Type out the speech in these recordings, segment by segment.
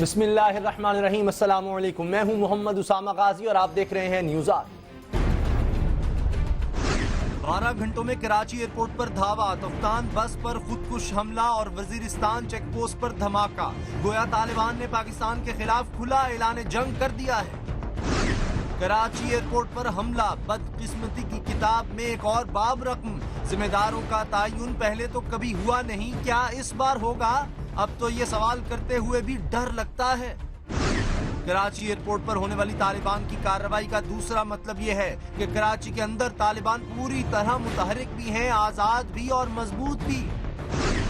بسم اللہ الرحمن الرحیم، السلام علیکم۔ میں ہوں محمد اسامہ غازی اور آپ دیکھ رہے ہیں نیوز آر۔ 12 گھنٹوں میں کراچی ایئرپورٹ پر دھاوا، تفتان بس پر خودکش حملہ اور وزیرستان چیک پوسٹ پر دھماکہ۔ گویا طالبان نے پاکستان کے خلاف کھلا اعلان جنگ کر دیا ہے۔ کراچی ایئرپورٹ پر حملہ، بدقسمتی کی کتاب میں ایک اور باب رقم۔ ذمہ داروں کا تعین پہلے تو کبھی ہوا نہیں، کیا اس بار ہوگا؟ اب تو یہ سوال کرتے ہوئے بھی ڈر لگتا ہے۔ کراچی ایئرپورٹ پر ہونے والی طالبان کی کارروائی کا دوسرا مطلب یہ ہے کہ کراچی کے اندر طالبان پوری طرح متحرک بھی ہیں، آزاد بھی اور مضبوط بھی۔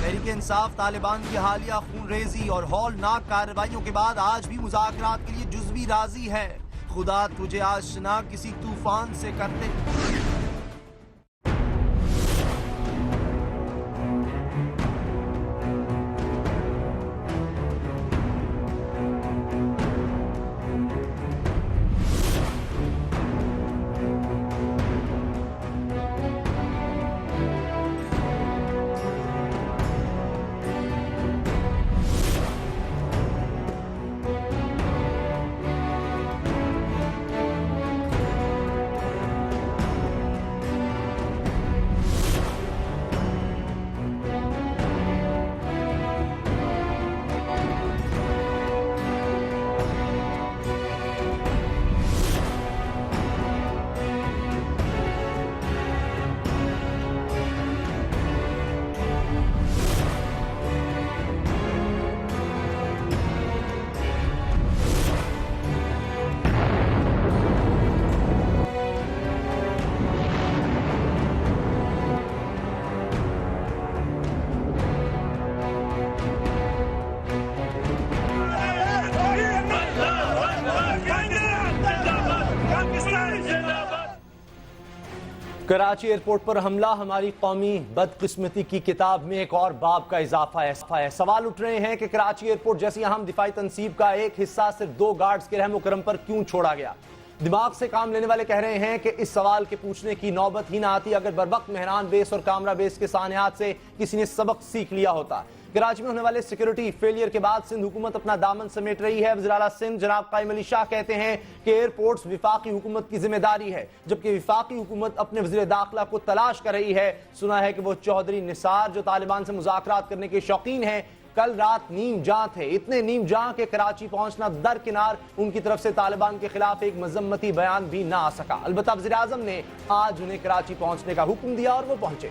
تحریک انصاف طالبان کی حالیہ خون ریزی اور ہولناک کارروائیوں کے بعد آج بھی مذاکرات کے لیے جزوی راضی ہے۔ خدا تجھے آشنا کسی طوفان سے کر دے۔ کراچی ایئرپورٹ پر حملہ ہماری قومی بدقسمتی کی کتاب میں ایک اور باب کا اضافہ ہے۔ سوال اٹھ رہے ہیں کہ کراچی ایئرپورٹ جیسی اہم دفاعی تنصیب کا ایک حصہ صرف 2 گارڈز کے رحم و کرم پر کیوں چھوڑا گیا؟ دماغ سے کام لینے والے کہہ رہے ہیں کہ اس سوال کے پوچھنے کی نوبت ہی نہ آتی اگر بروقت مہران بیس اور کامرہ بیس کے سانحات سے کسی نے سبق سیکھ لیا ہوتا۔ کراچی میں ہونے والے سیکیورٹی فیلئر کے بعد سندھ حکومت اپنا دامن سمیٹ رہی ہے۔ وزیر اعلیٰ سندھ جناب قائم علی شاہ کہتے ہیں کہ ایئرپورٹس وفاقی حکومت کی ذمہ داری ہے، جبکہ وفاقی حکومت اپنے وزیر داخلہ کو تلاش کر رہی ہے۔ سنا ہے کہ وہ چودھری نثار جو طالبان سے مذاکرات کرنے کے شوقین ہیں، کل رات نیم جاں تھے، اتنے نیم جاں کہ کراچی پہنچنا درکنار ان کی طرف سے طالبان کے خلاف ایک مذمتی بیان بھی نہ آ سکا۔ البتہ وزیر اعظم نے آج انہیں کراچی پہنچنے کا حکم دیا اور وہ پہنچے۔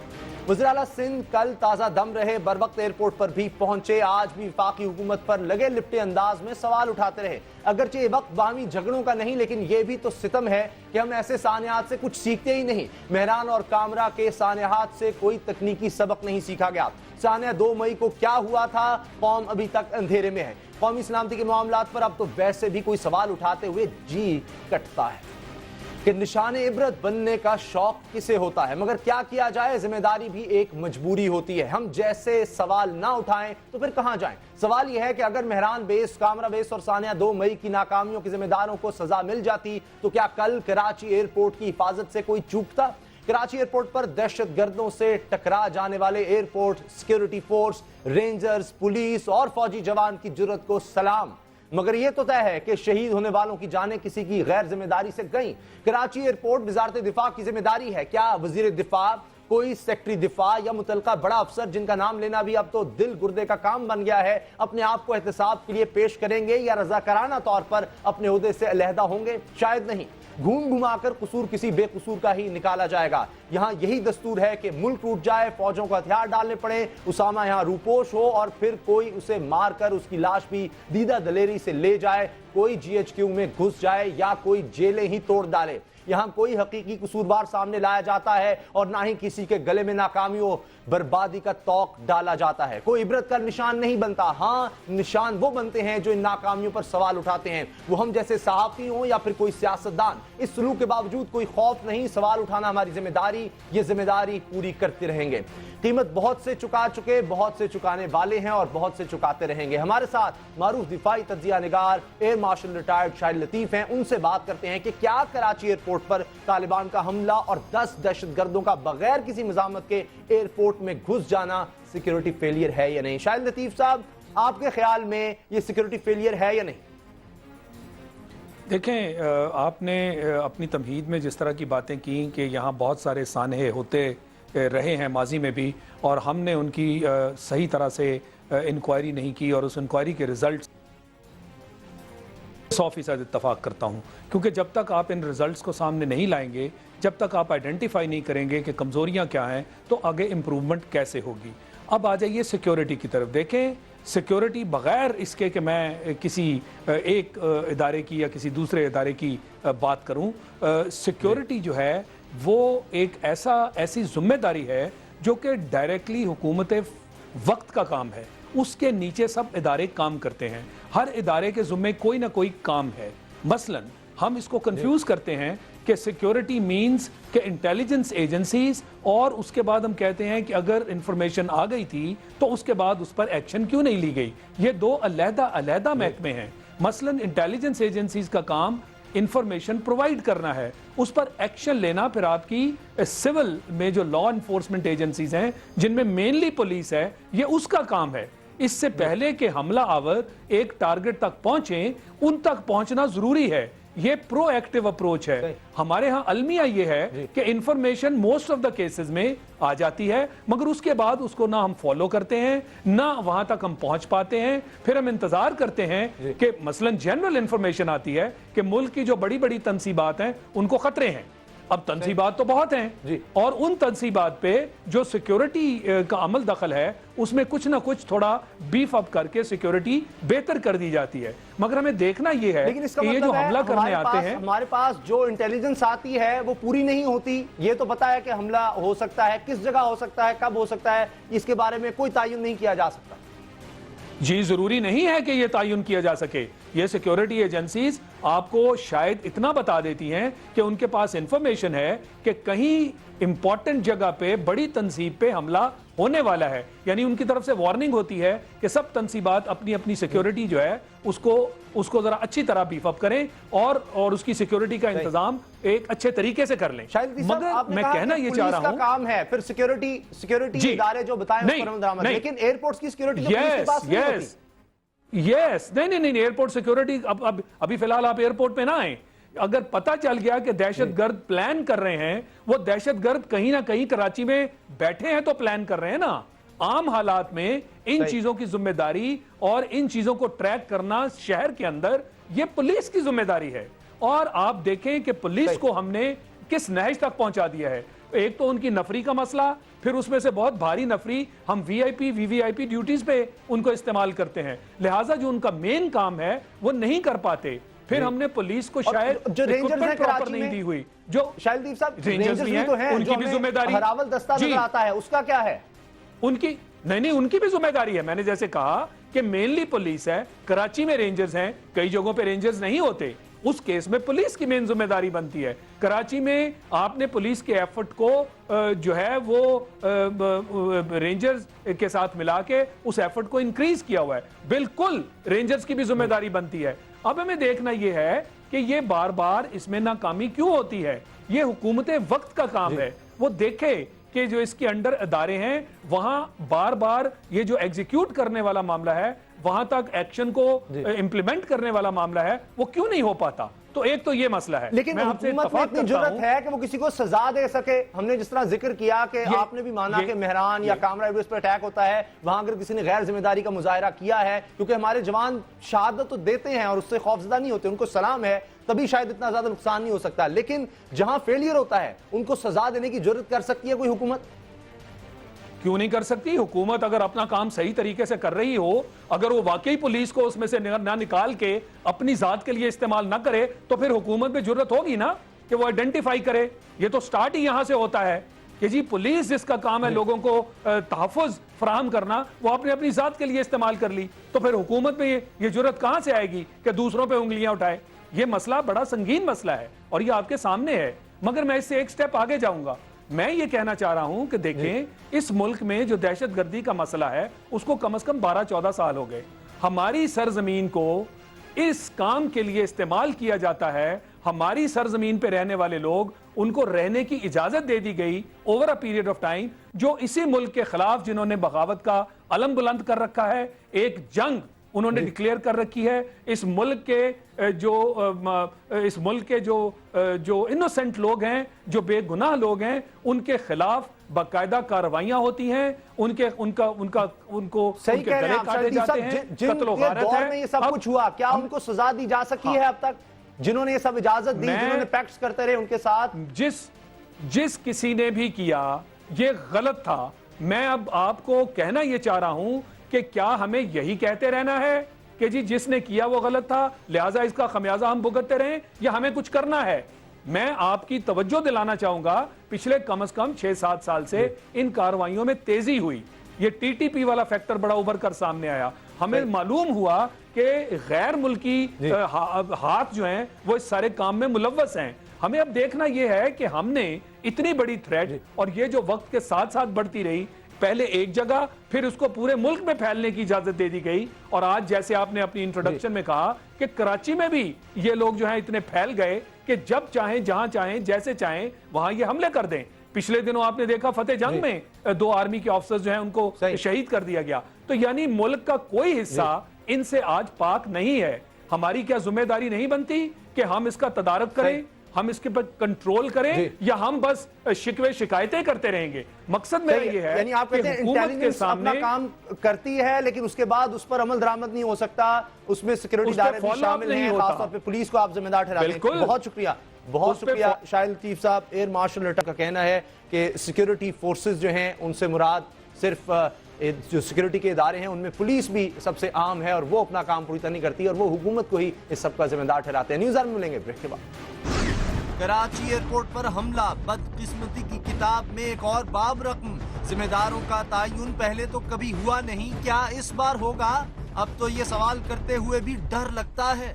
وزیر اعلیٰ سندھ کل تازہ دم رہے، بروقت ایئرپورٹ پر بھی پہنچے، آج بھی وفاقی حکومت پر لگے لپٹے انداز میں سوال اٹھاتے رہے۔ اگرچہ یہ وقت باہمی جھگڑوں کا نہیں، لیکن یہ بھی تو ستم ہے کہ ہم ایسے سانحات سے کچھ سیکھتے ہی نہیں۔ مہران اور کامرہ کے سانحات سے کوئی تکنیکی سبق نہیں سیکھا گیا۔ سانحہ 2 مئی کو کیا ہوا تھا، قوم ابھی تک اندھیرے میں ہے۔ قومی سلامتی کے معاملات پر اب تو ویسے بھی کوئی سوال اٹھاتے ہوئے جی کٹتا ہے کہ نشان عبرت بننے کا شوق کسے ہوتا ہے، مگر کیا کیا جائے، ذمہ داری بھی ایک مجبوری ہوتی ہے۔ ہم جیسے سوال نہ اٹھائیں تو پھر کہاں جائیں؟ سوال یہ ہے کہ اگر مہران بیس، کامرہ بیس اور سانحہ 2 مئی کی ناکامیوں کے ذمہ داروں کو سزا مل جاتی تو کیا کل کراچی ایئرپورٹ کی حفاظت سے کوئی چوکتا؟ کراچی ایئرپورٹ پر دہشت گردوں سے ٹکرا جانے والے airport security force, rangers, police اور فوجی جوان کی جرت کو سلام، مگر یہ تو طے ہے کہ شہید ہونے والوں کی جانیں کسی کی غیر ذمہ داری سے گئیں۔ کراچی ایئرپورٹ وزارت دفاع کی ذمہ داری ہے، کیا وزیر دفاع، کوئی سیکٹری دفاع یا متعلقہ بڑا افسر جن کا نام لینا بھی اب تو دل گردے کا کام بن گیا ہے، اپنے آپ کو احتساب کے لیے پیش کریں گے یا رضاکارانہ طور پر اپنے عہدے سے علیحدہ ہوں گے؟ شاید نہیں۔ گھوم گھما کر قصور کسی بے قصور کا ہی نکالا جائے گا۔ یہاں یہی دستور ہے کہ ملک ٹوٹ جائے، فوجوں کو ہتھیار ڈالنے پڑے، اسامہ یہاں روپوش ہو اور پھر کوئی اسے مار کر اس کی لاش بھی دیدہ دلیری سے لے جائے، کوئی GHQ میں گھس جائے یا کوئی جیلیں ہی توڑ ڈالے۔ یہاں کوئی حقیقی قصوروار سامنے لایا جاتا ہے اور نہ ہی کسی کے گلے میں ناکامیوں بربادی کا توق ڈالا جاتا ہے۔ کوئی عبرت کا نشان نہیں بنتا، ہاں نشان وہ بنتے ہیں جو ان ناکامیوں پر سوال اٹھاتے ہیں، وہ ہم جیسے صحافی ہوں یا پھر کوئی سیاستدان۔ اس سلوک کے باوجود کوئی خوف نہیں، سوال اٹھانا ہماری ذمہ داری، یہ ذمہ داری پوری کرتے رہیں گے۔ قیمت بہت سے چکا چکے، بہت سے چکانے والے ہیں اور بہت سے چکاتے رہیں گے۔ ہمارے ساتھ معروف دفاعی تجزیہ نگار ایئر مارشل ریٹائرڈ شاہد لطیف ہیں، ان سے بات کرتے ہیں کہ کیا کراچی ایئرپورٹ پر طالبان کا حملہ اور 10 دہشت گردوں کا بغیر کسی مزاحمت کے ایئرپورٹ میں گھس جانا سیکیورٹی فیلئر ہے یا نہیں؟ شاہد لطیف صاحب، آپ کے خیال میں یہ سیکیورٹی فیلئر ہے یا نہیں؟ دیکھیں، آپ نے اپنی تمہید میں جس طرح کی باتیں کی کہ یہاں بہت سارے سانحے ہوتے رہے ہیں ماضی میں بھی، اور ہم نے ان کی صحیح طرح سے انکوائری نہیں کی، اور اس انکوائری کے ریزلٹس 100% اتفاق کرتا ہوں، کیونکہ جب تک آپ ان ریزلٹس کو سامنے نہیں لائیں گے، جب تک آپ آئیڈینٹیفائی نہیں کریں گے کہ کمزوریاں کیا ہیں، تو آگے امپروومنٹ کیسے ہوگی۔ اب آ جائیے سیکیورٹی کی طرف۔ دیکھیں، سیکیورٹی بغیر اس کے کہ میں کسی ایک ادارے کی یا کسی دوسرے ادارے کی بات کروں، سیکیورٹی جو ہے وہ ایک ایسی ذمہ داری ہے جو کہ ڈائریکٹلی حکومت وقت کا کام ہے، اس کے نیچے سب ادارے کام کرتے ہیں، ہر ادارے کے ذمے کوئی نہ کوئی کام ہے۔ مثلا ہم اس کو کنفیوز کرتے ہیں کہ سیکیورٹی مینز کہ انٹیلیجنس ایجنسیز، اور اس کے بعد ہم کہتے ہیں کہ اگر انفارمیشن آ گئی تھی تو اس کے بعد اس پر ایکشن کیوں نہیں لی گئی۔ یہ دو علیحدہ محکمے ہیں۔ مثلا انٹیلیجنس ایجنسیز کا کام انفارمیشن پرووائیڈ کرنا ہے، اس پر ایکشن لینا پھر آپ کی سول میں جو لا انفورسمنٹ ایجنسیز ہیں جن میں مینلی پولیس ہے، یہ اس کا کام ہے۔ اس سے پہلے کہ حملہ آور ایک ٹارگٹ تک پہنچیں، ان تک پہنچنا ضروری ہے۔ یہ پرو ایکٹیو اپروچ ہے۔ ہمارے ہاں المیہ یہ ہے کہ information most of the cases میں آ جاتی ہے، مگر اس کے بعد اس کو نہ ہم فالو کرتے ہیں، نہ وہاں تک ہم پہنچ پاتے ہیں۔ پھر ہم انتظار کرتے ہیں کہ مثلا جنرل انفارمیشن آتی ہے کہ ملک کی جو بڑی بڑی تنصیبات ہیں ان کو خطرے ہیں۔ اب تنصیبات تو بہت ہیں، اور ان تنصیبات پہ جو سیکیورٹی کا عمل دخل ہے اس میں کچھ نہ کچھ تھوڑا بیف اپ کر کے سیکیورٹی بہتر کر دی جاتی ہے۔ مگر ہمیں دیکھنا یہ ہے کہ یہ جو حملہ کرنے آتے ہیں، ہمارے پاس جو انٹیلیجنس آتی ہے وہ پوری نہیں ہوتی۔ یہ تو پتا ہے کہ حملہ ہو سکتا ہے، کس جگہ ہو سکتا ہے، کب ہو سکتا ہے، اس کے بارے میں کوئی تعین نہیں کیا جا سکتا۔ جی ضروری نہیں ہے کہ یہ تعین کیا جا سکے۔ یہ سیکیورٹی ایجنسیز آپ کو شاید اتنا بتا دیتی ہیں کہ ان کے پاس انفارمیشن ہے کہ کہیں امپورٹنٹ جگہ پہ بڑی تنصیب پہ حملہ ہونے والا ہے، یعنی ان کی طرف سے وارننگ ہوتی ہے کہ سب تنصیبات اپنی اپنی سیکیورٹی جو ہے اس کو ذرا اچھی طرح بیف اپ کریں، اور اس کی سیکیورٹی کا انتظام ایک اچھے طریقے سے کر لیں۔ مگر میں کہنا یہ چاہ رہا ہوں، کام ہے پھر سیکیورٹی ادارے جو بتائیں اس پر عمل درآمد، لیکن ایئرپورٹس کی سیکیورٹی تو پولیس کے پاس نہیں ہوتی۔ یس نہیں ایئرپورٹ سیکیورٹی، ابھی فی الحال آپ ایئرپورٹ پہ نہ آئیں۔ اگر پتہ چل گیا کہ دہشت گرد پلان کر رہے ہیں، وہ دہشت گرد کہیں نہ کہیں کراچی میں بیٹھے ہیں تو پلان کر رہے ہیں نا۔ عام حالات میں ان چیزوں کی ذمہ داری اور ان چیزوں کو ٹریک کرنا شہر کے اندر یہ پولیس کی ذمہ داری ہے۔ اور آپ دیکھیں کہ پولیس کو ہم نے کس نہج تک پہنچا دیا ہے۔ ایک تو ان کی نفری کا مسئلہ، پھر اس میں سے بہت بھاری نفری ہم وی آئی پی ڈیوٹیز پہ ان کو استعمال کرتے ہیں، لہٰذا جو ان کا مین کام ہے وہ نہیں کر پاتے۔ پھر ہم نے پولیس کو شاید جو رینجرز ہیں کراچی میں نہیں دی ہوئی، جو شاہد دیپ صاحب رینجرز بھی ہیں ان کی بھی ذمہ داری، ہراول دستہ نظر آتا ہے، اس کا کیا ہے؟ ان کی ان کی بھی ذمہ داری ہے۔ میں نے جیسے کہا کہ مینلی پولیس ہے، کراچی میں رینجرز ہیں، کئی جگہوں پہ رینجرز نہیں ہوتے، اس کیس میں پولیس کی مین ذمہ داری بنتی ہے۔ کراچی میں آپ نے پولیس کے ایفرٹ کو جو ہے وہ رینجرز کے ساتھ ملا کے اس ایفرٹ کو انکریز کیا ہوا ہے، بالکل رینجرز کی بھی ذمہ داری بنتی ہے۔ اب ہمیں دیکھنا یہ ہے کہ یہ بار بار اس میں ناکامی کیوں ہوتی ہے۔ یہ حکومت وقت کا کام ہے، وہ دیکھے کہ جو اس کے انڈر ادارے ہیں وہاں بار بار یہ جو ایگزیکیوٹ کرنے والا معاملہ ہے، وہاں تک ایکشن کو امپلیمنٹ کرنے والا معاملہ ہے، وہ کیوں نہیں ہو پاتا۔ تو ایک تو یہ مسئلہ ہے، لیکن حکومت میں اتنی جرت ہے کہ وہ کسی کو سزا دے سکے۔ ہم نے جس طرح ذکر کیا کہ آپ نے بھی مانا کہ مہران یا کامرا ایڈریس پر اٹیک ہوتا ہے، وہاں اگر کسی نے غیر ذمہ داری کا مظاہرہ کیا ہے، کیونکہ ہمارے جوان شہادت تو دیتے ہیں اور اس سے خوفزدہ نہیں ہوتے، ان کو سلام ہے، تبھی شاید اتنا زیادہ نقصان نہیں ہو سکتا۔ لیکن جہاں فیلئر ہوتا ہے ان کو سزا دینے کی جرت کر سکتی ہے کوئی حکومت؟ کیوں نہیں کر سکتی؟ حکومت اگر اپنا کام صحیح طریقے سے کر رہی ہو، اگر وہ واقعی پولیس کو اس میں سے نہ نکال کے اپنی ذات کے لیے استعمال نہ کرے، تو پھر حکومت میں جرت ہوگی نا کہ وہ آئیڈینٹیفائی کرے۔ یہ تو سٹارٹ ہی یہاں سے ہوتا ہے کہ جی پولیس جس کا کام ہے لوگوں کو تحفظ فراہم کرنا، وہ اپنی ذات کے لیے استعمال کر لی، تو پھر حکومت میں یہ جرت کہاں سے آئے گی کہ دوسروں پہ انگلیاں اٹھائے؟ یہ مسئلہ بڑا سنگین مسئلہ ہے اور یہ آپ کے سامنے ہے۔ مگر میں اس سے ایک سٹیپ آگے جاؤں گا۔ میں یہ کہنا چاہ رہا ہوں کہ دیکھیں، اس ملک میں جو دہشت گردی کا مسئلہ ہے اس کو کم از کم 12-14 سال ہو گئے۔ ہماری سرزمین کو اس کام کے لیے استعمال کیا جاتا ہے، ہماری سرزمین پہ رہنے والے لوگ ان کو رہنے کی اجازت دے دی گئی over a period of time, جو اسی ملک کے خلاف جنہوں نے بغاوت کا علم بلند کر رکھا ہے, ایک جنگ انہوں نے ڈکلیئر کر رکھی ہے. اس ملک کے جو انوسنٹ لوگ ہیں, جو بے گناہ لوگ ہیں, ان کے خلاف باقاعدہ کارروائیاں ہوتی ہیں, ان کو صحیح کہہ رہے ہیں آپ کاٹے جاتے ہیں, قتل و غارت دور ہے. میں یہ سب کچھ ہوا, کیا ان کو سزا دی جا سکی ہے اب تک؟ جنہوں نے یہ سب اجازت دی, جنہوں نے پیکٹس کرتے رہے ان کے ساتھ, جس کسی نے بھی کیا یہ غلط تھا. میں اب آپ کو کہنا یہ چاہ رہا ہوں کہ کیا ہمیں یہی کہتے رہنا ہے کہ جی جس نے کیا وہ غلط تھا لہٰذا اس کا خمیازہ ہم بھگتتے رہیں, یا ہمیں کچھ کرنا ہے؟ میں آپ کی توجہ دلانا چاہوں گا, پچھلے کم از کم 6-7 سال سے ان کارروائیوں میں تیزی ہوئی. یہ ٹی ٹی پی والا فیکٹر بڑا ابھر کر سامنے آیا. ہمیں معلوم ہوا کہ غیر ملکی ہاتھ جو ہیں وہ اس سارے کام میں ملوث ہیں. ہمیں اب دیکھنا یہ ہے کہ ہم نے اتنی بڑی تھریٹ, اور یہ جو وقت کے ساتھ ساتھ بڑھتی رہی, پہلے ایک جگہ پھر اس کو پورے ملک میں پھیلنے کی اجازت دے دی گئی, اور آج جیسے آپ نے اپنی انٹروڈکشن میں کہا کہ کراچی میں بھی یہ لوگ جو ہیں اتنے پھیل گئے کہ جب چاہیں, جہاں چاہیں, جیسے چاہیں وہاں یہ حملے کر دیں. پچھلے دنوں آپ نے دیکھا فتح جنگ میں 2 آرمی کے آفیسرز جو ہیں ان کو شہید کر دیا گیا. تو یعنی ملک کا کوئی حصہ ان سے آج پاک نہیں ہے. ہماری کیا ذمہ داری نہیں بنتی کہ ہم اس کا تدارک کریں, ہم اس کے پر کنٹرول کریں, یا ہم بس شکوے شکایتیں کرتے رہیں گے؟ مقصد میرا یہ ہے یعنی آپ کہتے ہیں انٹیلیجنس اپنا کام کرتی ہے لیکن اس کے بعد اس پر عمل درآمد نہیں ہو سکتا, اس میں سیکیورٹی ادارے بھی شامل ہیں, خاص طور پہ پولیس کو آپ ذمہ دار ٹھہراتے ہیں. بہت شکریہ, بہت شکریہ شاہد لطیف صاحب. ایئر مارشل ریٹا کا کہنا ہے کہ سیکیورٹی فورسز جو ہیں ان سے مراد صرف جو سیکیورٹی کے ادارے ہیں ان میں پولیس بھی سب سے عام ہے, اور وہ اپنا کام پوری طرح نہیں کرتی, اور وہ حکومت کو ہی اس سب کا ذمہ دار ٹھہراتے ہیں. نیوز آر میں ملیں گے بریک کے بعد. کراچی ایئرپورٹ پر حملہ, بدقسمتی کی کتاب میں ایک اور باب رقم. ذمہ داروں کا تعین پہلے تو کبھی ہوا نہیں, کیا اس بار ہوگا؟ اب تو یہ سوال کرتے ہوئے بھی ڈر لگتا ہے.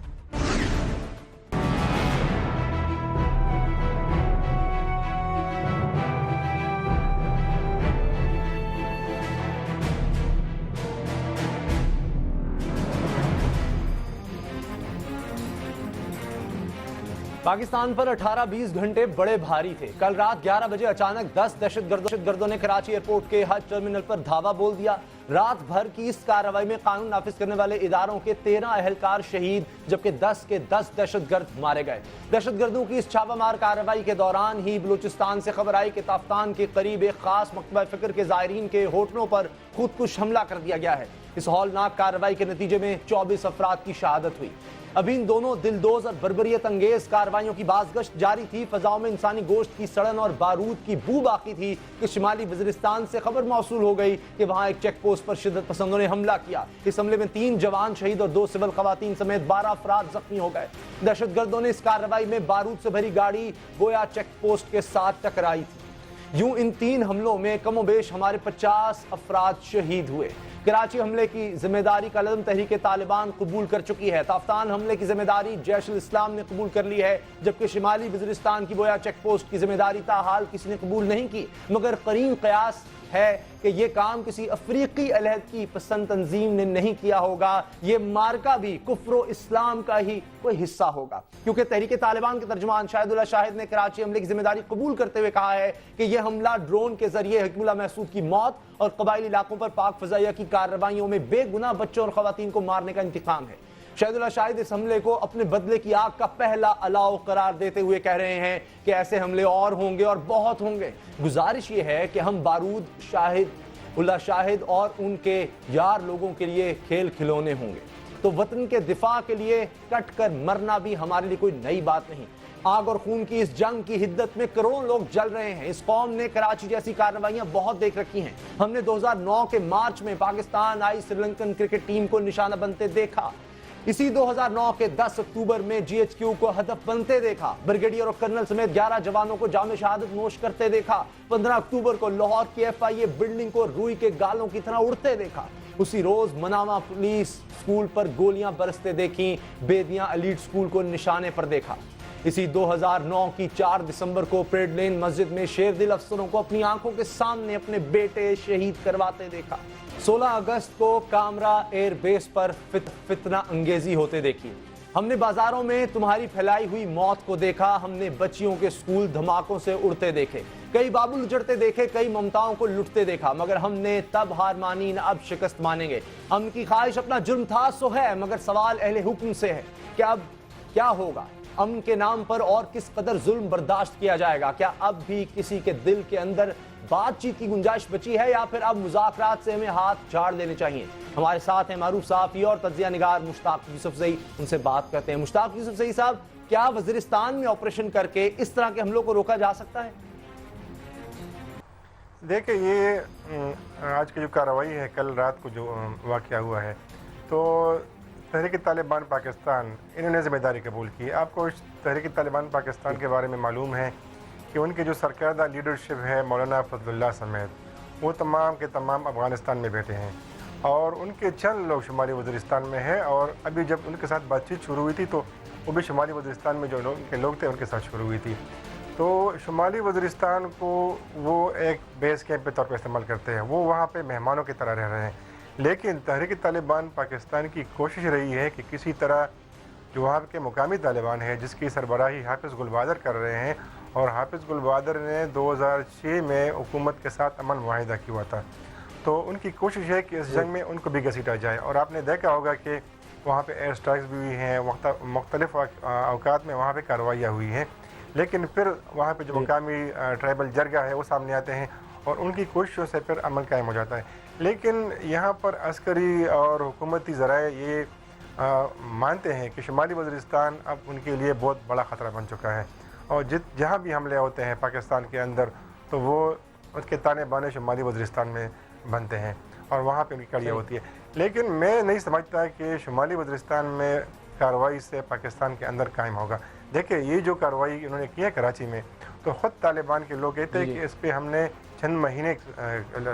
پاکستان پر 18-20 گھنٹے بڑے بھاری تھے. کل رات 11 بجے اچانک 10 دہشت گردوں نے کراچی ایئرپورٹ کے حج ٹرمینل پر دھاوا بول دیا. رات بھر کی اس کارروائی میں قانون نافذ کرنے والے اداروں کے 13 اہلکار شہید, جبکہ 10 کے 10 دہشت گرد مارے گئے. دہشت گردوں کی اس چھاپہ مار کارروائی کے دوران ہی بلوچستان سے خبر آئی کہ تافتان کے قریب ایک خاص مکتبہ فکر کے زائرین کے ہوٹلوں پر خودکش حملہ کر دیا گیا ہے. اس ہولناک کارروائی کے نتیجے میں 24 افراد کی شہادت ہوئی. ابھی ان دونوں دلدوز اور بربریت انگیز کارروائیوں کی بازگشت جاری تھی. فضاؤں میں انسانی گوشت کی سڑن اور بارود کی بو باقی تھی کہ شمالی وزیرستان سے خبر موصول ہو گئی کہ وہاں ایک چیک پوسٹ پر شدت پسندوں نے حملہ کیا. اس حملے میں 3 جوان شہید اور 2 سول خواتین سمیت 12 افراد زخمی ہو گئے. دہشت گردوں نے اس کارروائی میں بارود سے بھری گاڑی گویا چیک پوسٹ کے ساتھ ٹکرائی تھی. یوں ان 3 حملوں میں کم و بیش ہمارے 50 افراد شہید ہوئے. کراچی حملے کی ذمہ داری کا عدم تحریک طالبان قبول کر چکی ہے. تافتان حملے کی ذمہ داری جیش الاسلام نے قبول کر لی ہے, جبکہ شمالی وزیرستان کی بویا چیک پوسٹ کی ذمہ داری تاحال کسی نے قبول نہیں کی. مگر قرین قیاس ہے کہ یہ کام کسی افریقی علیحدگی پسند تنظیم نے نہیں کیا ہوگا. یہ مارکا بھی کفر و اسلام کا ہی کوئی حصہ ہوگا, کیونکہ تحریک طالبان کے ترجمان شاہد اللہ شاہد نے کراچی حملے کی ذمہ داری قبول کرتے ہوئے کہا ہے کہ یہ حملہ ڈرون کے ذریعے حکیم اللہ محسود کی موت اور قبائلی علاقوں پر پاک فضائیہ کی کارروائیوں میں بے گناہ بچوں اور خواتین کو مارنے کا انتقام ہے. شاہد اللہ شاہد اس حملے کو اپنے بدلے کی آگ کا پہلا الاؤ قرار دیتے ہوئے کہہ رہے ہیں کہ ایسے حملے اور ہوں گے اور بہت ہوں گے. گزارش یہ ہے کہ ہم بارود, شاہد اللہ شاہد اور ان کے یار لوگوں کے لیے کھیل کھلونے ہوں گے, تو وطن کے دفاع کے لیے کٹ کر مرنا بھی ہمارے لیے کوئی نئی بات نہیں. آگ اور خون کی اس جنگ کی حدت میں کروڑوں لوگ جل رہے ہیں. اس قوم نے کراچی جیسی کارروائیاں بہت دیکھ رکھی ہیں. ہم نے 2009 کے مارچ میں پاکستان آئی سری لنکن کرکٹ ٹیم کو نشانہ بنتے دیکھا. اسی 2009 کے 10 اکتوبر میں جی ایچ کیو کو ہدف بنتے دیکھا. بریگیڈیئر اور کرنل سمیت 11 جوانوں کو جام شہادت نوش کرتے دیکھا. 15 اکتوبر کو لاہور کی ایف آئی اے بلڈنگ کو روئی کے گالوں کی طرح اڑتے دیکھا. اسی روز مناما پولیس سکول پر گولیاں برستے دیکھیں. بیدیاں ایلیٹ سکول کو نشانے پر دیکھا. اسی 2009 کی 4 دسمبر کو پریڈ لین مسجد میں شیر دل افسروں کو اپنی آنکھوں کے سامنے اپنے بیٹے شہید کرواتے دیکھا. 16 اگست کو کامرا ایئر بیس پر فتنہ انگیزی ہوتے دیکھی. ہم نے بازاروں میں تمہاری پھیلائی ہوئی موت کو دیکھا. ہم نے بچیوں کے سکول دھماکوں سے اڑتے دیکھے. کئی بابل اجڑتے دیکھے، کئی ممتاؤں کو لٹتے دیکھا، مگر ہم نے تب ہار مانی، نہ اب شکست مانیں گے۔ امن کی خواہش اپنا جرم تھا سو ہے، مگر سوال اہل حکم سے ہے کہ اب کیا ہوگا؟ امن کے نام پر اور کس قدر ظلم برداشت کیا جائے گا؟ کیا اب بھی کسی کے دل کے اندر بات چیت کی گنجائش بچی ہے، یا پھر اب مذاکرات سے ہمیں ہاتھ جھاڑ دینے چاہیے؟ ہمارے ساتھ ہیں معروف صحافی اور تجزیہ نگار مشتاق یوسفزئی، ان سے بات کرتے ہیں۔ مشتاق یوسفزئی صاحب، کیا وزیرستان میں آپریشن کر کے اس طرح کے حملوں کو روکا جا سکتا ہے؟ دیکھیں، یہ آج کی جو کارروائی ہے، کل رات کو جو واقعہ ہوا ہے، تو تحریک طالبان پاکستان انہوں نے ذمہ داری قبول کی۔ آپ کو تحریک طالبان پاکستان کے بارے میں معلوم ہے کہ ان کے جو سرکردہ لیڈرشپ ہے مولانا فضل اللہ سمیت، وہ تمام کے تمام افغانستان میں بیٹھے ہیں، اور ان کے چند لوگ شمالی وزیرستان میں ہیں، اور ابھی جب ان کے ساتھ بات چیت شروع ہوئی تھی تو وہ بھی شمالی وزیرستان میں جو لوگ تھے ان کے ساتھ شروع ہوئی تھی۔ تو شمالی وزیرستان کو وہ ایک بیس کیمپ کے طور پر استعمال کرتے ہیں، وہ وہاں پہ مہمانوں کی طرح رہ رہے ہیں، لیکن تحریک طالبان پاکستان کی کوشش رہی ہے کہ کسی طرح جو وہاں کے مقامی طالبان ہے، جس کی سربراہی حافظ گل بہادر کر رہے ہیں، اور حافظ گل بہادر نے 2006 میں حکومت کے ساتھ امن معاہدہ کیا ہوا تھا، تو ان کی کوشش ہے کہ اس جنگ میں ان کو بھی گھسیٹا جائے۔ اور آپ نے دیکھا ہوگا کہ وہاں پہ ایئر اسٹرائکس بھی ہوئی ہیں، مختلف اوقات میں وہاں پہ کارروائیاں ہوئی ہیں، لیکن پھر وہاں پہ جو مقامی ٹرائبل جرگہ ہے وہ سامنے آتے ہیں، اور ان کی کوششوں سے پھر امن قائم ہو جاتا ہے۔ لیکن یہاں پر عسکری اور حکومتی ذرائع یہ مانتے ہیں کہ شمالی وزیرستان اب ان کے لیے بہت بڑا خطرہ بن چکا ہے، اور جہاں بھی حملے ہوتے ہیں پاکستان کے اندر تو وہ اس کے تانے بانے شمالی وزیرستان میں بنتے ہیں، اور وہاں پہ ان کی کڑیاں ہوتی ہے۔ لیکن میں نہیں سمجھتا کہ شمالی وزیرستان میں کارروائی سے پاکستان کے اندر قائم ہوگا۔ دیکھیں، یہ جو کارروائی انہوں نے کی ہے کراچی میں، تو خود طالبان کے لوگ کہتے ہیں کہ اس پہ ہم نے چند مہینے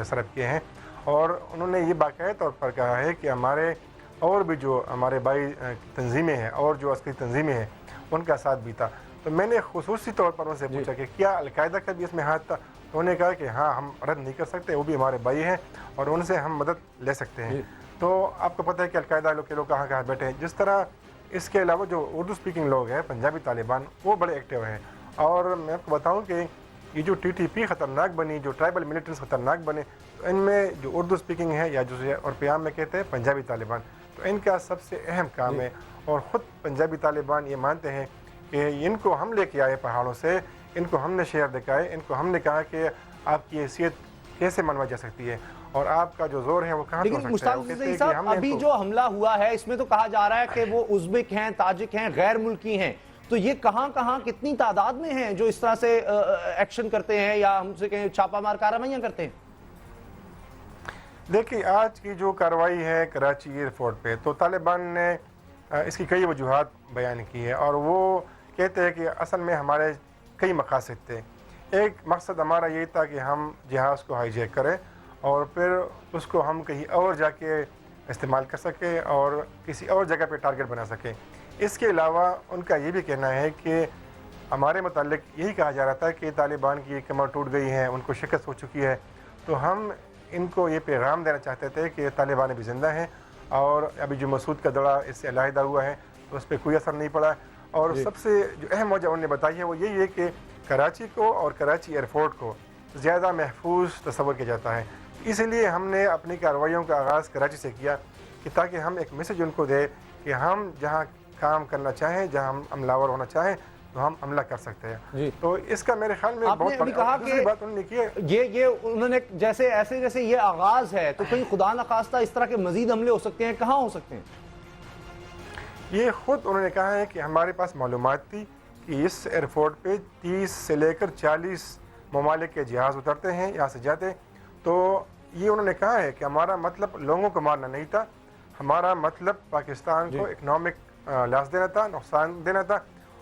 صرف کیے ہیں، اور انہوں نے یہ باقاعدہ طور پر کہا ہے کہ ہمارے اور بھی جو ہمارے بائی تنظیمیں ہیں اور جو عسکری تنظیمیں ہیں ان کا ساتھ بھی تھا۔ تو میں نے خصوصی طور پر ان سے پوچھا کہ کیا القاعدہ کا بھی اس میں ہاتھ تھا؟ تو انہوں نے کہا کہ ہاں، ہم رد نہیں کر سکتے، وہ بھی ہمارے بھائی ہیں اور ان سے ہم مدد لے سکتے ہیں۔ تو آپ کو پتہ ہے کہ القاعدہ کے لوگ کہاں کہاں بیٹھے ہیں۔ جس طرح اس کے علاوہ جو اردو سپیکنگ لوگ ہیں، پنجابی طالبان، وہ بڑے ایکٹیو ہیں، اور میں آپ کو بتاؤں کہ یہ جو ٹی ٹی پی خطرناک بنی، جو ٹرائبل ملیٹنٹس خطرناک بنے، تو ان میں جو اردو سپیکنگ ہے، یا جو اور پیام میں کہتے ہیں پنجابی طالبان، تو ان کا سب سے اہم کام ہے، اور خود پنجابی طالبان یہ مانتے ہیں کہ ان کو ہم لے کے آئے پہاڑوں سے، ان کو ہم نے شہر دکھائے، ان کو ہم نے کہا کہ آپ کی حیثیت کیسے منوائی جا سکتی ہے، اور آپ کا جو زور ہے وہ کہاں لیکن مشتاق یوسفزئی صاحب، ابھی جو حملہ ہوا ہے اس میں تو کہا جا رہا ہے کہ وہ ازبک ہیں، تاجک ہیں، غیر ملکی ہیں، تو یہ کہاں کہاں کتنی تعداد میں ہیں جو اس طرح سے ایکشن کرتے ہیں، یا ہم سے کہیں چھاپہ مار کارروائیاں کرتے ہیں؟ دیکھیے، آج کی جو کارروائی ہے کراچی ایئرپورٹ پہ، تو طالبان نے اس کی کئی وجوہات بیان کی ہے، اور وہ کہتے ہیں کہ اصل میں ہمارے کئی مقاصد تھے۔ ایک مقصد ہمارا یہ تھا کہ ہم جہاز کو ہائی جیک کریں، اور پھر اس کو ہم کہیں اور جا کے استعمال کر سکیں اور کسی اور جگہ پہ ٹارگٹ بنا سکیں۔ اس کے علاوہ ان کا یہ بھی کہنا ہے کہ ہمارے متعلق یہی کہا جا رہا تھا کہ طالبان کی کمر ٹوٹ گئی ہیں، ان کو شکست ہو چکی ہے، تو ہم ان کو یہ پیغام دینا چاہتے تھے کہ طالبان بھی زندہ ہیں، اور ابھی جو مسعود کا دڑا اس سے علیحدہ ہوا ہے تو اس پہ کوئی اثر نہیں پڑا۔ اور سب سے جو اہم وجہ انہوں نے بتائی ہے وہ یہی ہے کہ کراچی کو اور کراچی ایئرپورٹ کو زیادہ محفوظ تصور کیا جاتا ہے، اس لیے ہم نے اپنی کارروائیوں کا آغاز کراچی سے کیا، کہ تاکہ ہم ایک میسج ان کو دیں کہ ہم جہاں کام کرنا چاہیں، جہاں ہم حملہ آور ہونا چاہیں تو ہم حملہ کر سکتے ہیں۔ تو اس کا میرے خیال میں بہت بڑی بات انہوں نے کی ہے۔ یہ انہوں نے جیسے یہ آغاز ہے، تو کہیں خدا نخواستہ اس طرح کے مزید حملے ہو سکتے ہیں، کہاں ہو سکتے ہیں؟ یہ خود انہوں نے کہا ہے کہ ہمارے پاس معلومات تھی کہ اس ایئرپورٹ پہ 30 سے لے کر 40 ممالک کے جہاز اترتے ہیں، یہاں سے جاتے، تو یہ انہوں نے کہا ہے کہ ہمارا مطلب لوگوں کو مارنا نہیں تھا، ہمارا مطلب پاکستان کو اکنامک لاس دینا تھا، نقصان دینا تھا،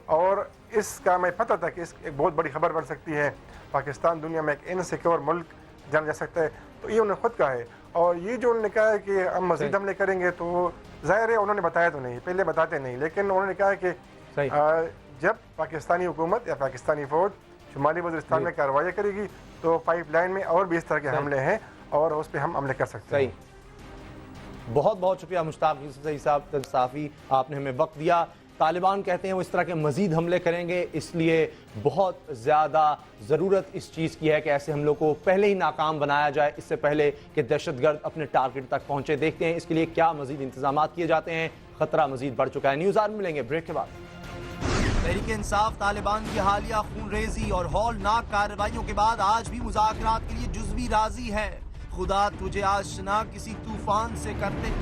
اور اس کا میں پتہ تھا کہ اس ایک بہت بڑی خبر بن سکتی ہے، پاکستان دنیا میں ایک انسیکیور ملک جانا جا سکتا ہے۔ تو یہ انہوں نے خود کہا ہے، اور یہ جو انہوں نے کہا ہے کہ ہم مزید حملے کریں گے، تو ظاہر ہے انہوں نے بتایا تو نہیں، پہلے بتاتے نہیں، لیکن انہوں نے کہا کہ جب پاکستانی حکومت یا پاکستانی فوج شمالی وزیرستان میں کارروائیاں کرے گی تو پائپ لائن میں اور بھی اس طرح کے حملے ہیں اور اس پہ ہم عملے کر سکتے ہیں۔ بہت بہت شکریہ مشتاق یوسفزئی صاحب، صحافی، آپ نے ہمیں وقت دیا۔ طالبان کہتے ہیں وہ اس طرح کے مزید حملے کریں گے، اس لیے بہت زیادہ ضرورت اس چیز کی ہے کہ ایسے حملوں کو پہلے ہی ناکام بنایا جائے، اس سے پہلے کہ دہشت گرد اپنے ٹارگٹ تک پہنچے۔ دیکھتے ہیں اس کے لیے کیا مزید انتظامات کیے جاتے ہیں۔ خطرہ مزید بڑھ چکا ہے۔ نیوز آر میں ملیں گے بریک کے بعد۔ تحریک انصاف طالبان کی حالیہ خون ریزی اور ہولناک کارروائیوں کے بعد آج بھی مذاکرات کے لیے جزوی راضی ہے۔ خدا تجھے آشنا کسی طوفان سے کرتے۔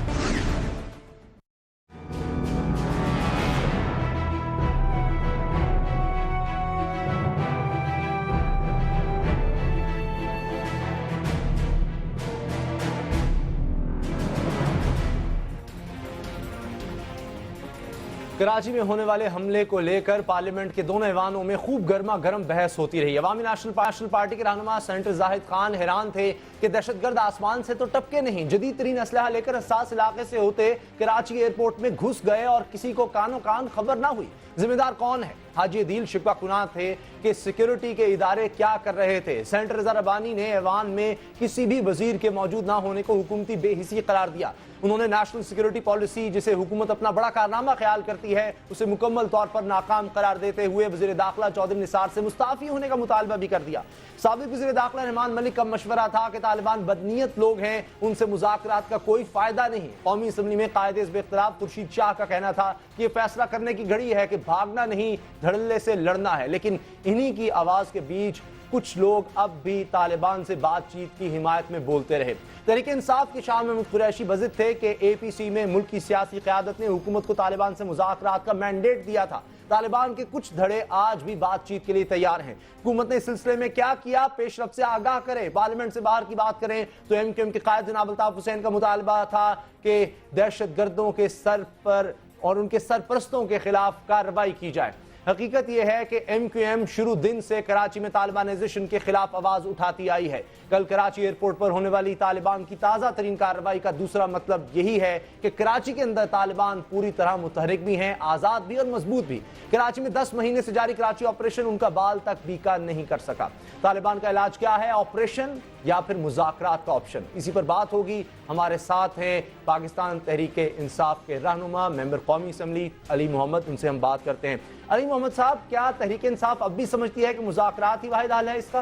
کراچی میں ہونے والے حملے کو لے کر پارلیمنٹ کے دونوں ایوانوں میں خوب گرما گرم بحث ہوتی رہی۔ عوامی نیشنل پارٹی کے رہنما سینیٹر زاہد خان حیران تھے کہ دہشت گرد آسمان سے تو ٹپکے نہیں، جدید ترین اسلحہ لے کر حساس علاقے سے ہوتے کراچی ایئرپورٹ میں گھس گئے اور کسی کو کانوں کان خبر نہ ہوئی۔ ذمہ دار کون ہے؟ حاجی عدیل شکوہ کناں تھے کہ سیکیورٹی کے ادارے کیا کر رہے تھے۔ سینیٹر رضا ربانی نے ایوان میں کسی بھی وزیر کے موجود نہ ہونے کو حکومتی بے حسی قرار دیا۔ انہوں نے نیشنل سیکیورٹی پالیسی جسے حکومت اپنا بڑا کارنامہ خیال کرتی ہے اسے مکمل طور پر ناکام قرار دیتے ہوئے وزیر داخلہ چودھری نثار سے مستعفی ہونے کا مطالبہ بھی کر دیا۔ سابق وزیر داخلہ رحمان ملک کا مشورہ تھا کہ طالبان بدنیت لوگ ہیں، ان سے مذاکرات کا کوئی فائدہ نہیں۔ قومی اسمبلی میں قائد حزب اختلاف خورشید شاہ کا کہنا تھا کہ یہ فیصلہ کرنے کی گھڑی ہے کہ بھاگنا نہیں، دھڑلے سے لڑنا ہے، لیکن انہی کی آواز کے بیچ کچھ لوگ اب بھی طالبان سے بات چیت کی حمایت میں بولتے رہے۔ تحریک انصاف کے شاہ محمود قریشی بضد تھے کہ اے پی سی میں ملک کی سیاسی قیادت نے حکومت کو طالبان سے مذاکرات کا مینڈیٹ دیا تھا۔ طالبان کے کچھ دھڑے آج بھی بات چیت کے لیے تیار ہیں۔ حکومت نے اس سلسلے میں کیا کیا، پیش رفت سے آگاہ کریں۔ پارلیمنٹ سے باہر کی بات کریں تو ایم کیو ایم کے قائد جناب الطاف حسین کا مطالبہ تھا کہ دہشت گردوں کے سر پر اور ان کے سرپرستوں کے خلاف کارروائی کی جائے۔ حقیقت یہ ہے کہ ایم کیو ایم شروع دن سے کراچی میں طالبانائزیشن کے خلاف آواز اٹھاتی آئی ہے۔ کل کراچی ایئرپورٹ پر ہونے والی طالبان کی تازہ ترین کارروائی کا دوسرا مطلب یہی ہے کہ کراچی کے اندر طالبان پوری طرح متحرک بھی ہیں، آزاد بھی اور مضبوط بھی۔ کراچی میں 10 مہینے سے جاری کراچی آپریشن ان کا بال تک بیکا نہیں کر سکا۔ طالبان کا علاج کیا ہے، آپریشن یا پھر مذاکرات کا آپشن؟ اسی پر بات ہوگی۔ ہمارے ساتھ ہیں پاکستان تحریک انصاف کے رہنما ممبر قومی اسمبلی علی محمد، ان سے ہم بات کرتے ہیں۔ علی محمد صاحب، کیا تحریک انصاف اب بھی سمجھتی ہے کہ مذاکرات ہی واحد حل ہے اس کا؟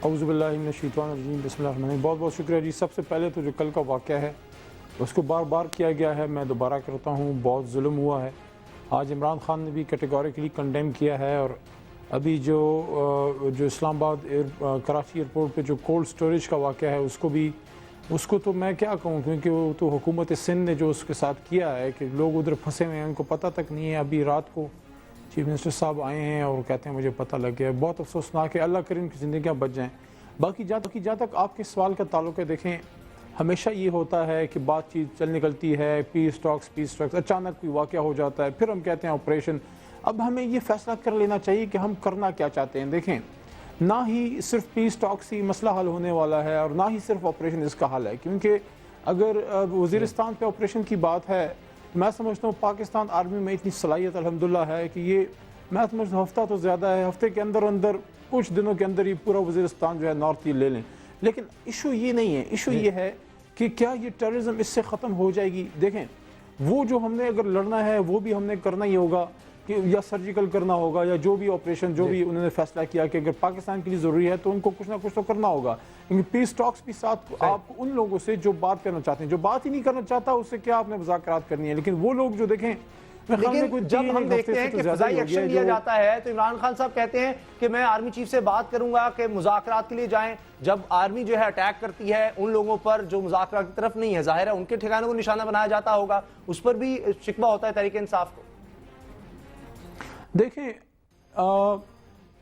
اعوذ باللہ من الشیطان الرجیم، بسم اللہ الرحمن الرحیم۔ بہت بہت شکریہ جی۔ سب سے پہلے تو جو کل کا واقعہ ہے اس کو بار بار کیا گیا ہے، میں دوبارہ کرتا ہوں، بہت ظلم ہوا ہے۔ آج عمران خان نے بھی کیٹیگوریکلی کنڈیم کیا ہے، اور ابھی جو اسلام آباد کراچی ایئرپورٹ پہ جو کولڈ اسٹوریج کا واقعہ ہے اس کو تو میں کیا کہوں، کیونکہ وہ تو حکومت سندھ نے جو اس کے ساتھ کیا ہے کہ لوگ ادھر پھنسے ہوئے ہیں، ان کو پتہ تک نہیں ہے۔ ابھی رات کو چیف منسٹر صاحب آئے ہیں اور کہتے ہیں مجھے پتہ لگ گیا ہے۔ بہت افسوسناک ہے، اللہ کرے ان کی زندگیاں بچ جائیں۔ باقی جہاں تک آپ کے سوال کا تعلق ہے، دیکھیں ہمیشہ یہ ہوتا ہے کہ بات چیت چل نکلتی ہے، پیس ٹاکس، اچانک کوئی واقعہ ہو جاتا ہے، پھر ہم کہتے ہیں آپریشن۔ اب ہمیں یہ فیصلہ کر لینا چاہیے کہ ہم کرنا کیا چاہتے ہیں۔ دیکھیں، نہ ہی صرف پیس ٹاکس ہی مسئلہ حل ہونے والا ہے اور نہ ہی صرف آپریشن اس کا حل ہے، کیونکہ اگر وزیرستان پہ آپریشن کی بات ہے، میں سمجھتا ہوں پاکستان آرمی میں اتنی صلاحیت الحمدللہ ہے کہ یہ میں سمجھتا ہوں ہفتہ تو زیادہ ہے، ہفتے کے اندر کچھ دنوں کے اندر ہی پورا وزیرستان جو ہے نارتھ لے لیں۔ لیکن ایشو یہ نہیں ہے، ایشو یہ ہے کہ کیا یہ ٹیررزم اس سے ختم ہو جائے گی۔ دیکھیں، وہ جو ہم نے اگر لڑنا ہے وہ بھی ہم نے کرنا ہی ہوگا، کہ یا سرجیکل کرنا ہوگا یا جو بھی آپریشن جو بھی انہوں نے فیصلہ کیا کہ اگر پاکستان کے لیے ضروری ہے تو ان کو کچھ نہ کچھ تو کرنا ہوگا۔ کیونکہ پیس ٹاکس بھی ساتھ آپ ان لوگوں سے جو بات کرنا چاہتے ہیں، جو بات ہی نہیں کرنا چاہتا اس سے کیا آپ نے مذاکرات کرنی ہے۔ لیکن وہ لوگ جو دیکھیں، لیکن جب ہم دیکھتے ہیں کہ فضائی ایکشن لیا جاتا ہے تو عمران خان صاحب کہتے ہیں کہ میں آرمی چیف سے بات کروں گا کہ مذاکرات کے لیے جائیں۔ جب آرمی جو ہے اٹیک کرتی ہے ان لوگوں پر جو مذاکرات کی طرف نہیں ہے، ظاہر ہے ان کے ٹھکانوں کو نشانہ بنایا جاتا ہوگا، اس پر بھی شکوہ ہوتا ہے تحریک انصاف کو۔ دیکھیں،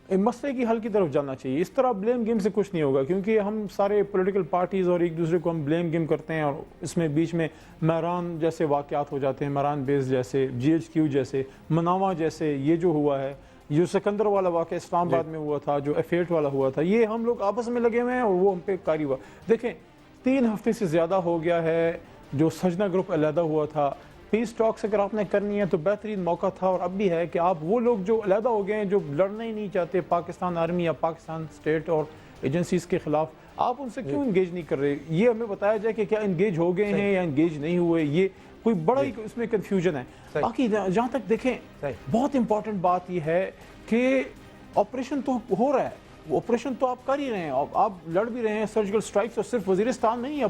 مسئلے کی حل کی طرف جانا چاہیے، اس طرح بلیم گیم سے کچھ نہیں ہوگا، کیونکہ ہم سارے پولیٹیکل پارٹیز اور ایک دوسرے کو ہم بلیم گیم کرتے ہیں، اور اس میں بیچ میں مہران جیسے واقعات ہو جاتے ہیں، مہران بیس جیسے، جی ایچ کیو جیسے، مناوا جیسے، یہ جو ہوا ہے، جو سکندر والا واقعہ اسلام آباد میں ہوا تھا، جو F8 والا ہوا تھا، یہ ہم لوگ آپس میں لگے ہوئے ہیں اور وہ ہم پہ کاری ہوا۔ دیکھیں، 3 ہفتے سے زیادہ ہو گیا ہے جو سجنا گروپ علیحدہ ہوا تھا۔ پیس ٹاکس اگر آپ نے کرنی ہے تو بہترین موقع تھا اور اب بھی ہے کہ آپ وہ لوگ جو علیحدہ ہو گئے ہیں، جو لڑنا ہی نہیں چاہتے پاکستان آرمی یا پاکستان اسٹیٹ اور ایجنسیز کے خلاف، آپ ان سے کیوں انگیج نہیں کر رہے؟ یہ ہمیں بتایا جائے کہ کیا انگیج ہو گئے ہیں یا انگیج نہیں ہوئے۔ یہ کوئی بڑا ہی اس میں کنفیوژن ہے. باقی جہاں تک دیکھیں بہت امپورٹنٹ بات یہ ہے کہ آپریشن تو ہو رہا ہے, وہ آپریشن تو آپ کر ہی رہے ہیں, آپ لڑ بھی رہے ہیں سرجیکل سٹرائکس, اور صرف وزیرستان نہیں ہے,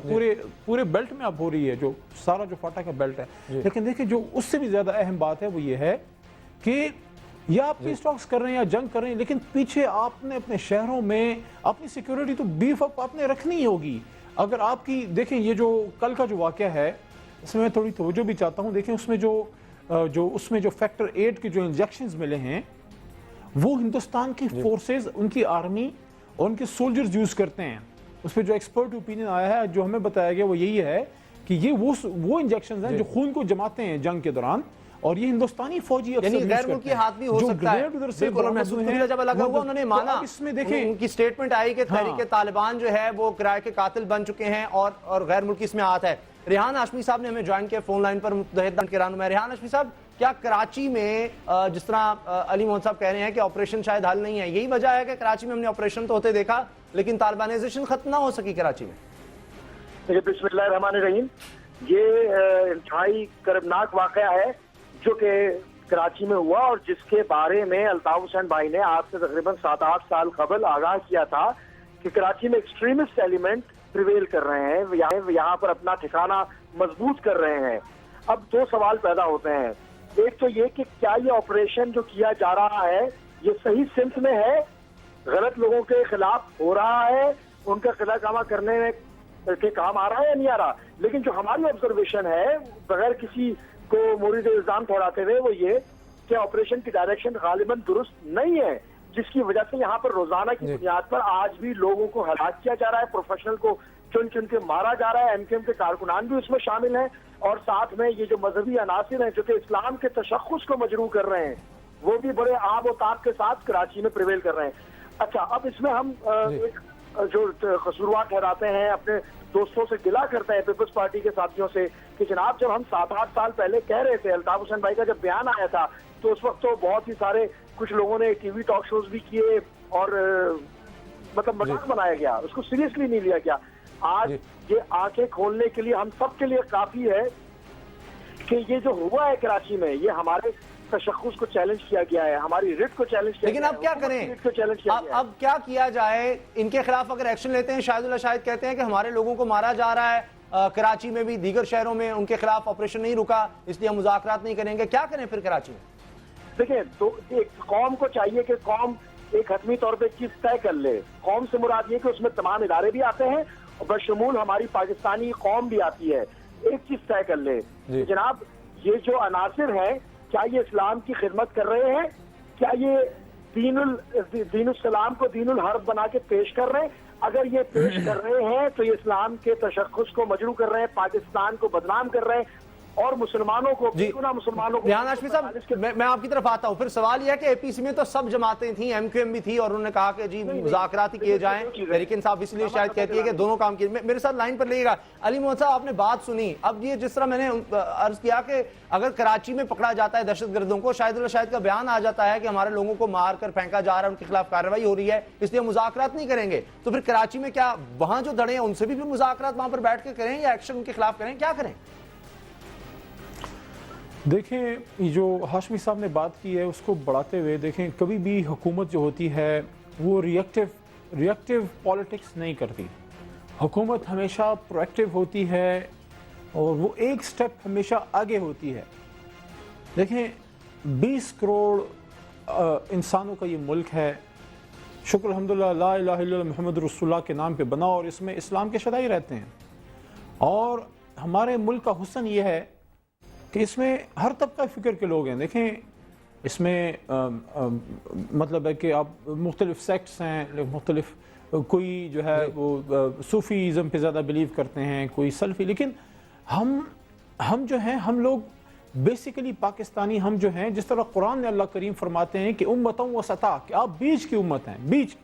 پورے بیلٹ میں اب ہو رہی ہے, جو سارا جو فاٹا کا بیلٹ ہے. لیکن دیکھیں جو اس سے بھی زیادہ اہم بات ہے وہ یہ ہے کہ یا آپ پیس ٹاکس کر رہے ہیں یا جنگ کر رہے ہیں, لیکن پیچھے آپ نے اپنے شہروں میں اپنی سیکیورٹی تو بیف اپ آپ نے رکھنی ہی ہوگی. اگر آپ کی دیکھیں یہ جو کل کا جو واقعہ ہے اس میں تھوڑی توجہ بھی چاہتا ہوں. دیکھیں اس میں جو فیکٹر 8 کے جو انجیکشنز ملے ہیں وہ ہندوستان کی فورسز, ان کی آرمی اور ان کے سولجرز یوز کرتے ہیں. اس پہ جو ایکسپرٹ اوپینین آیا ہے, جو ہمیں بتایا گیا وہ یہی ہے کہ یہ وہ انجیکشنز ہیں جو خون کو جماتے ہیں جنگ کے دوران, اور یہ ہندوستانی فوجی یعنی غیر ملکی ہاتھ بھی ہو سکتا ہے. بالکل, محسوس حمزہ جب لگا ہوا انہوں نے مانا, اس میں دیکھیں ان کی سٹیٹمنٹ آئی کہ تحریک طالبان جو ہے وہ کرائے کے قاتل بن چکے ہیں اور غیر ملکی اس میں ہاتھ ہے. ریحان ہاشمی صاحب نے ہمیں جوائن کیا فون لائن پر, متحد کے رہنما. ریحان ہاشمی صاحب, کیا کراچی میں جس طرح علی محمد صاحب کہہ رہے ہیں کہ آپریشن شاید حل نہیں ہے, یہی وجہ ہے کہ کراچی میں ہم نے آپریشن تو ہوتے دیکھا لیکن طالبانائزیشن ختم نہ ہو سکی کراچی میں؟ بسم اللہ الرحمن الرحیم. یہ انتہائی کربناک واقعہ ہے جو کہ کراچی میں ہوا, اور جس کے بارے میں الطاف حسین بھائی نے آج سے تقریباً 7-8 سال قبل آگاہ کیا تھا کہ کراچی میں ایکسٹریمسٹ ایلیمنٹ پریویل کر رہے ہیں, یہاں پر اپنا ٹھکانہ مضبوط کر رہے ہیں. اب 2 سوال پیدا ہوتے ہیں. ایک تو یہ کہ کیا یہ آپریشن جو کیا جا رہا ہے یہ صحیح سمت میں ہے, غلط لوگوں کے خلاف ہو رہا ہے, ان کا قلعہ کامہ کرنے کے کام آ رہا ہے یا نہیں آ رہا. لیکن جو ہماری آبزرویشن ہے بغیر کسی کو مورد الزام ٹھہراتے ہوئے وہ یہ کہ آپریشن کی ڈائریکشن غالباً درست نہیں ہے, جس کی وجہ سے یہاں پر روزانہ کی بنیاد پر آج بھی لوگوں کو ہلاک کیا جا رہا ہے, پروفیشنل کو چن چن کے مارا جا رہا ہے, ایم کیو ایم کے کارکنان بھی اس میں شامل ہیں, اور ساتھ میں یہ جو مذہبی عناصر ہیں جو کہ اسلام کے تشخص کو مجروح کر رہے ہیں وہ بھی بڑے آب و تاب کے ساتھ کراچی میں پریویل کر رہے ہیں. اچھا, اب اس میں ہم جو قصوروار ٹھہراتے ہیں, اپنے دوستوں سے گلا کرتے ہیں, پیپلز پارٹی کے ساتھیوں سے, کہ جناب جب ہم 7-8 سال پہلے کہہ رہے تھے, الطاف حسین بھائی کا جب بیان آیا تھا تو اس وقت تو بہت ہی سارے کچھ لوگوں نے ٹی وی ٹاک شوز بھی کیے اور مطلب مذاق بنایا گیا, اس کو سیریسلی نہیں لیا گیا. آج یہ آنکھیں کھولنے کے لیے ہم سب کے لیے کافی ہے کہ یہ جو ہوا ہے کراچی میں یہ ہمارے تشخص کو چیلنج کیا گیا ہے, ہماری ریٹ کو چیلنج کیا گیا ہے. لیکن اب کیا کریں, اب کیا کیا جائے؟ ان کے خلاف اگر ایکشن لیتے ہیں, شاہد اللہ شاہد کہتے ہیں کہ ہمارے لوگوں کو مارا جا رہا ہے کراچی میں بھی, دیگر شہروں میں ان کے خلاف آپریشن نہیں رکا اس لیے ہم مذاکرات نہیں کریں گے. کیا کریں پھر کراچی میں؟ دیکھیں, تو ایک قوم کو چاہیے کہ قوم ایک حتمی طور پہ چیز طے کر لے. قوم سے مراد یہ کہ اس میں تمام ادارے بھی آتے ہیں اور بشمول ہماری پاکستانی قوم بھی آتی ہے. ایک چیز طے کر لے, جناب یہ جو عناصر ہیں کیا یہ اسلام کی خدمت کر رہے ہیں, کیا یہ دین السلام کو دین الحرب بنا کے پیش کر رہے ہیں؟ اگر یہ پیش کر رہے ہیں تو یہ اسلام کے تشخص کو مجروح کر رہے ہیں, پاکستان کو بدنام کر رہے ہیں اور مسلمانوں کو مسلمانوں کو. ریحان ہاشمی صاحب, میں آپ کی طرف آتا ہوں. پھر سوال یہ ہے کہ اے پی سی میں تو سب جماعتیں تھیں, ایم کیو ایم بھی تھی, اور انہوں نے کہا کہ جی مذاکرات ہی کیے جائیں. تحریک انصاف اس لیے شاید کہتی ہے کہ دونوں کام کیے. میرے ساتھ لائن پر لگے گا علی محمد صاحب, آپ نے بات سنی. اب یہ جس طرح میں نے عرض کیا کہ اگر کراچی میں پکڑا جاتا ہے دہشت گردوں کو, شاہد اللہ شاہد کا بیان آ جاتا ہے کہ ہمارے لوگوں کو مار کر پھینکا جا رہا ہے, ان کے خلاف کارروائی ہو رہی ہے, اس لیے مذاکرات نہیں کریں گے, تو پھر کراچی میں کیا وہاں جو دھڑے ہیں ان سے بھی مذاکرات وہاں پر بیٹھ کے کریں یا ایکشن ان کے خلاف کریں, کیا کریں؟ دیکھیں, جو ہاشمی صاحب نے بات کی ہے اس کو بڑھاتے ہوئے دیکھیں, کبھی بھی حکومت جو ہوتی ہے وہ ریئیکٹیو پالیٹکس نہیں کرتی. حکومت ہمیشہ پرویکٹیو ہوتی ہے اور وہ ایک سٹیپ ہمیشہ آگے ہوتی ہے. دیکھیں, 20 کروڑ انسانوں کا یہ ملک ہے, شکر الحمدللہ لا الہ الا اللہ محمد رسول اللہ کے نام پہ بنا, اور اس میں اسلام کے شدائی رہتے ہیں. اور ہمارے ملک کا حسن یہ ہے کہ اس میں ہر طبقہ فکر کے لوگ ہیں. دیکھیں, اس میں مطلب ہے کہ آپ مختلف سیکٹس ہیں, مختلف, کوئی جو ہے وہ صوفیزم پہ زیادہ بلیو کرتے ہیں, کوئی سلفی, لیکن ہم جو ہیں, ہم لوگ بیسیکلی پاکستانی, ہم جو ہیں, جس طرح قرآن نے اللہ کریم فرماتے ہیں کہ امتوں وسطا, کہ آپ بیچ کی امت ہیں, بیچ,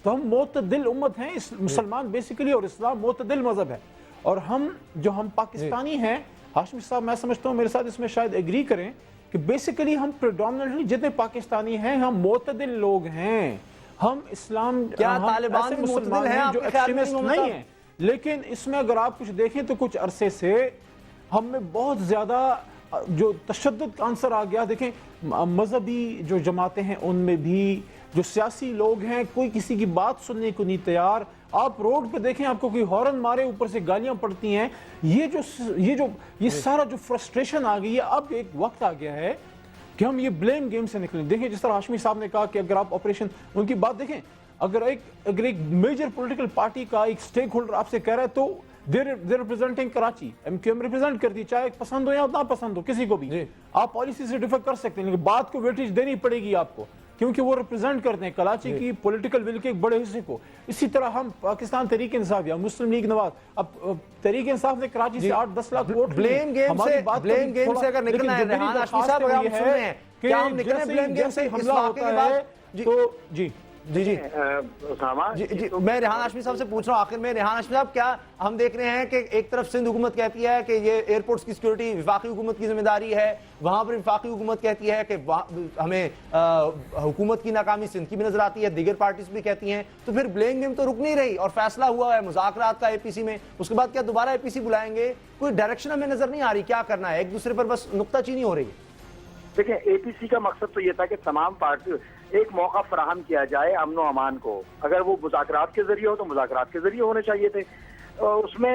تو ہم معتدل امت ہیں. مسلمان بیسیکلی اور اسلام معتدل مذہب ہے, اور ہم پاکستانی ہیں. ہاشمی صاحب میں سمجھتا ہوں میرے ساتھ اس میں شاید ایگری کریں کہ بیسیکلی ہم پریڈومیننٹلی جتنے پاکستانی ہیں ہم معتدل لوگ ہیں. ہم اسلام, کیا طالبان بھی معتدل ہیں جو ایکسٹریمسٹ نہیں ہیں, لیکن اس میں اگر آپ کچھ دیکھیں تو کچھ عرصے سے ہم میں بہت زیادہ جو تشدد کا عنصر آ گیا. دیکھیں مذہبی جو جماعتیں ہیں ان میں بھی جو سیاسی لوگ ہیں کوئی کسی کی بات سننے کو نہیں تیار. آپ روڈ پہ دیکھیں آپ کو کوئی ہارن مارے اوپر سے گالیاں پڑتی ہیں. یہ سارا جو فرسٹریشن آ گئی ہے. اب ایک وقت آ گیا ہے کہ ہم یہ بلیم گیم سے نکلیں. دیکھیں جس طرح ہاشمی صاحب نے کہا کہ اگر آپ آپریشن ان کی بات دیکھیں, اگر ایک میجر پولیٹیکل پارٹی کا ایک سٹیک ہولڈر آپ سے کہہ رہا ہے تو they're representing Karachi, MQM represent کرتی, چاہے پسند ہو یا نہ پسند ہو کسی کو بھی. آپ پالیسی سے ڈیفر کر سکتے ہیں لیکن بات کو ویٹیج دینی پڑے گی آپ کو, کیونکہ وہ ریپرزینٹ کرتے ہیں کراچی کی پولیٹیکل ول کے ایک بڑے حصے کو. اسی طرح ہم پاکستان تحریک انصاف یا مسلم لیگ نواز, اب تحریک انصاف نے کراچی سے 8-10 لاکھ ووٹ بلیم گیم سے اگر نکلنا ہے ریحان ہاشمی صاحب, اگر ہم سن رہے ہیں کیا ہم نکلیں بلیم گیم سے اس واقعے کے بعد؟ تو جی اسامہ جی میں ریحان ہاشمی صاحب سے پوچھ رہا ہوں, آخر میں ریحان ہاشمی صاحب کیا ہم دیکھ رہے ہیں کہ ایک طرف سندھ حکومت کہتی ہے کہ یہ ایئرپورٹس کی سیکیورٹی وفاقی حکومت کی ذمہ داری ہے, وہاں پر وفاقی حکومت کہتی ہے کہ ہمیں حکومت کی ناکامی سندھ کی بھی نظر آتی ہے, دیگر پارٹیز بھی کہتی ہیں, تو پھر بلیم گیم تو رک نہیں رہی اور فیصلہ ہوا ہے مذاکرات کا APC میں, اس کے بعد کیا دوبارہ APC بلائیں گے؟ کوئی ڈائریکشن ہمیں نظر نہیں آ رہی کیا کرنا ہے, ایک دوسرے پر بس نکتہ چینی ہو رہی ہے. دیکھیں APC کا مقصد تو یہ تھا کہ تمام پارٹی ایک موقع فراہم کیا جائے امن و امان کو. اگر وہ مذاکرات کے ذریعے ہو تو مذاکرات کے ذریعے ہونے چاہیے تھے. اس میں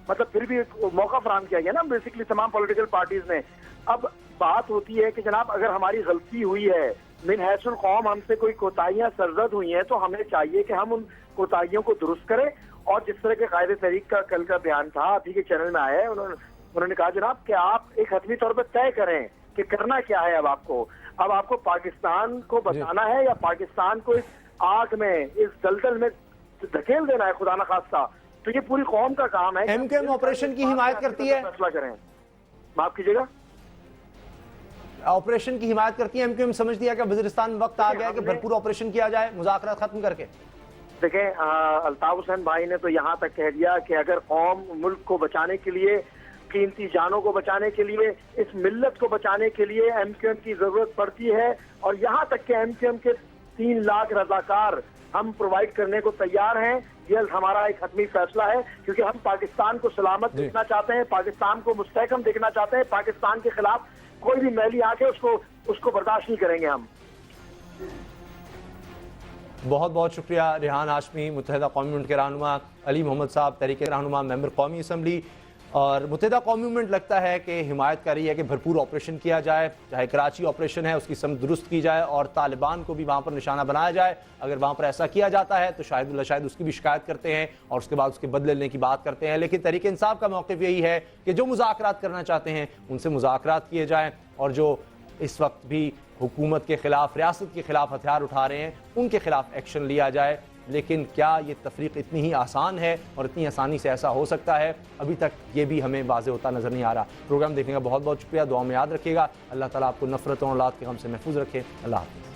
مطلب پھر بھی ایک موقع فراہم کیا گیا نا بیسکلی تمام پولیٹیکل پارٹیز نے. اب بات ہوتی ہے کہ جناب اگر ہماری غلطی ہوئی ہے, من حیث القوم ہم سے کوئی کوتاہیاں سرزد ہوئی ہیں, تو ہمیں چاہیے کہ ہم ان کوتاہیوں کو درست کریں. اور جس طرح کے قائد تحریک کا کل کا بیان تھا, ابھی کے چینل میں آیا ہے, انہوں نے کہا جناب کہ آپ ایک حتمی طور پر طے کریں کہ کرنا کیا ہے. اب آپ کو پاکستان کو بچانا ہے یا پاکستان کو اس آگ میں, اس دلدل میں دھکیل دینا ہے خدا نخواستہ, تو یہ پوری قوم کا کام ہے. MQM آپریشن کی حمایت کرتی ہے, فیصلہ کریں. معاف کیجیے گا, آپریشن کی حمایت کرتی ہے MQM, سمجھ دیا کہ وزیرستان میں وقت آ گیا کہ بھرپور آپریشن کیا جائے مذاکرات ختم کر کے. دیکھیں الطاف حسین بھائی نے تو یہاں تک کہہ دیا کہ اگر قوم ملک کو بچانے کے لیے, قیمتی جانوں کو بچانے کے لیے, اس ملت کو بچانے کے لیے MQM کی ضرورت پڑتی ہے, اور یہاں تک کہ MQM کے 3 لاکھ رضاکار ہم پرووائڈ کرنے کو تیار ہیں. یہ ہمارا ایک حتمی فیصلہ ہے, کیونکہ ہم پاکستان کو سلامت دیکھنا چاہتے ہیں, پاکستان کو مستحکم دیکھنا چاہتے ہیں. پاکستان کے خلاف کوئی بھی میلی آ کے اس کو برداشت نہیں کریں گے ہم. بہت بہت شکریہ ریحان ہاشمی, متحدہ قومی موومنٹ کے رہنما, علی محمد صاحب تحریک رہنما, ممبر قومی اسمبلی. اور متحدہ قومی موومنٹ لگتا ہے کہ حمایت کر رہی ہے کہ بھرپور آپریشن کیا جائے, چاہے کراچی آپریشن ہے اس کی سمت درست کی جائے اور طالبان کو بھی وہاں پر نشانہ بنایا جائے. اگر وہاں پر ایسا کیا جاتا ہے تو شاید اس کی بھی شکایت کرتے ہیں اور اس کے بعد اس کے بدلے لینے کی بات کرتے ہیں. لیکن تحریک انصاف کا موقف یہی ہے کہ جو مذاکرات کرنا چاہتے ہیں ان سے مذاکرات کیے جائیں, اور جو اس وقت بھی حکومت کے خلاف, ریاست کے خلاف ہتھیار اٹھا رہے ہیں ان کے خلاف ایکشن لیا جائے. لیکن کیا یہ تفریق اتنی ہی آسان ہے اور اتنی آسانی سے ایسا ہو سکتا ہے؟ ابھی تک یہ بھی ہمیں واضح ہوتا نظر نہیں آ رہا. پروگرام دیکھنے کا بہت بہت شکریہ, دعا میں یاد رکھیے گا. اللہ تعالیٰ آپ کو نفرت اور اولاد کے غم سے محفوظ رکھے. اللہ حافظ.